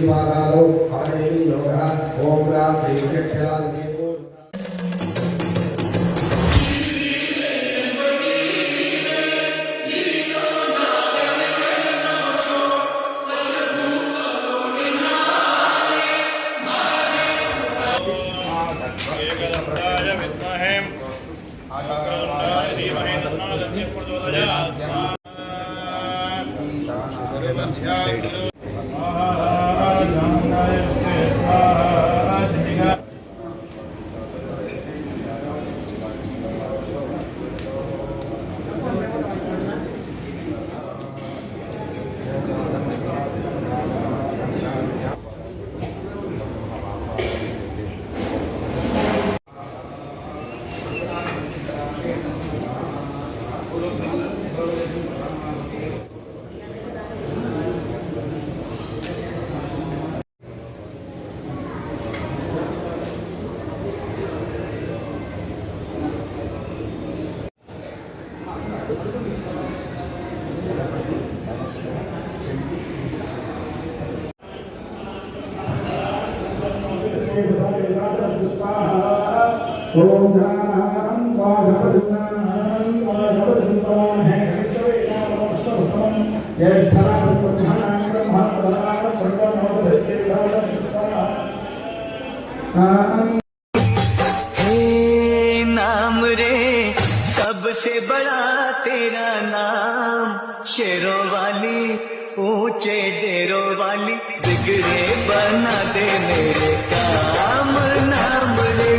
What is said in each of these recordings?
పాదాలు హరే యోగ ఓం రాత్రి ओम ज्ञानं वाजपदिनां वाजपदिनां है कविश्वेनामस्तमं यष्ठरां प्रधानां ब्रह्मणः सर्वमोदस्तेदां हे नाम रे सबसे बड़ा तेरा नाम शेरों वाली ऊंचे डेरों वाली बिगड़े बना दे मेरे काम नाम रे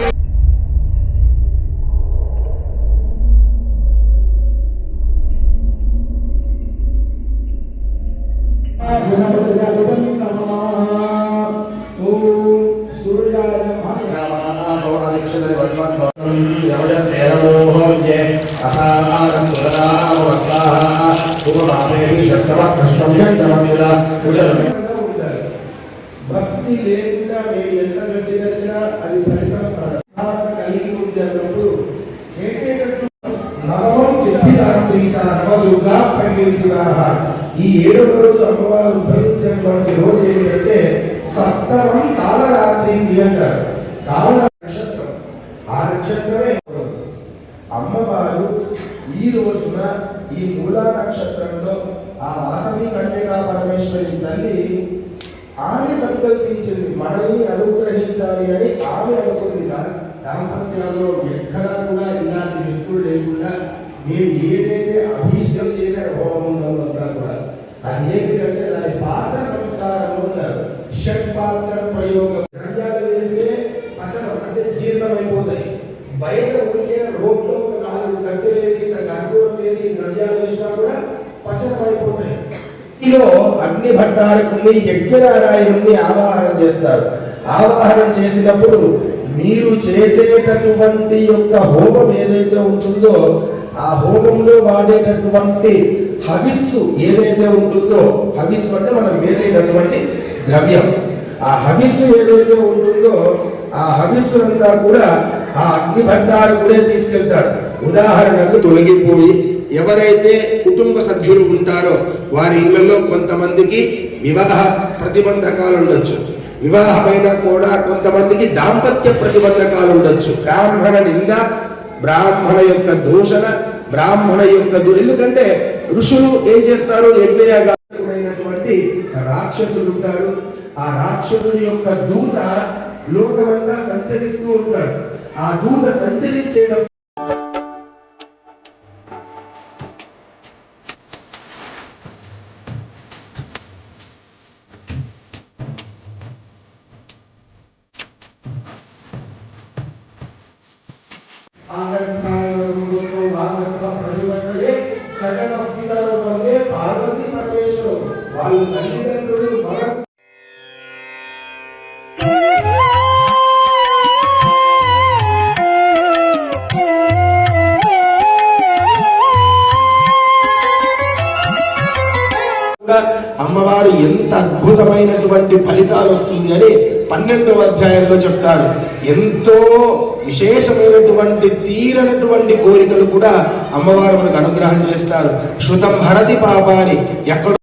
భక్తి లేకుండా మీరు ఎంత గట్టి తెచ్చినా అది ఫలితం కలిగి ఉంచేటప్పుడు చేసేటప్పుడు నవమ సిద్ధిదాత్రీచారవదుగా ప్రకృతిరాహ ఈ 7వ రోజు అమ్మవారు ఉద్భవించినటువంటి రోజు ఏంటంటే సప్తమం కాలరాత్రి అంటారు. కాల నక్షత్రం ఆ నక్షత్రమే అమ్మవారు ఈ రోజున ఈ మూలా నక్షత్రంలో ఆ వాసవి కన్యకా పరమేశ్వరి తల్లి ఆమె సంకల్పించింది మనల్ని అనుగ్రహించాలి అని ఆమె అనుకుంది. దాంపత్యాల్లో ఎక్కడా కూడా ఇలాంటి వ్యక్తులు లేకుండా మేము ఏదైతే అభీష్టం చేసే హోమం ఉందంతా కూడా అది ఏంటంటే దాని పాత్ర సంస్కారం ఉంటారు. షట్పాత్ర ప్రయోగం ద్రవ్యాలు వేస్తే పచనం అంటే జీర్ణం అయిపోతాయి. బయట ఊరికే రోడ్లో 4 కట్టెలు వేసి కర్పూరం వేసి ద్రవ్యాలు వేసినా కూడా పచనం అయిపోతాయి. ఇందులో అగ్ని భట్టారకుని యజ్ఞనారాయణుని ఆవాహన చేస్తారు. ఆవాహనం చేసినప్పుడు మీరు చేసేటటువంటి యొక్క హోమం ఏదైతే ఉంటుందో ఆ హోమంలో వాడేటటువంటి హవిస్సు ఏదైతే ఉంటుందో, హవిస్సు అంటే మనం వేసేటటువంటి ద్రవ్యం, ఆ హవిస్సు ఏదైతే ఉంటుందో ఆ హవిస్సు అంతా కూడా ఆ అగ్ని భట్టారకుడే తీసుకెళ్తాడు. ఉదాహరణకు తొలగిపోయి ఎవరైతే కుటుంబ సభ్యులు ఉంటారో వారి ఇళ్లలో కొంతమందికి వివాహ ప్రతిబంధకాలు ఉండొచ్చు, వివాహమైన కూడా కొంతమందికి దాంపత్య ప్రతిబంధకాలు ఉండొచ్చు. బ్రాహ్మణ నింద, బ్రాహ్మణ యొక్క దూషణ, బ్రాహ్మణ యొక్క ఎందుకంటే ఋషులు ఏం చేస్తారు, యజ్ఞయాగాలైనటువంటి రాక్షసుడు ఉంటాడు. ఆ రాక్షసుడి యొక్క దూత లోకమంతా సంచరిస్తూ ఉంటాడు. ఆ దూత సంచరించేటప్పుడు పార్వతీ పరమేశ్వరు వాళ్ళ తల్లిదండ్రులు అమ్మవారు ఎంత అద్భుతమైనటువంటి ఫలితాలు వస్తుంది అని 12వ అధ్యాయంలో చెప్తారు. ఎంతో విశేషమైనటువంటి తీరనటువంటి కోరికలు కూడా అమ్మవారు మనకు అనుగ్రహం చేస్తారు. శృతం హరతి పాపాని ఎక్కడ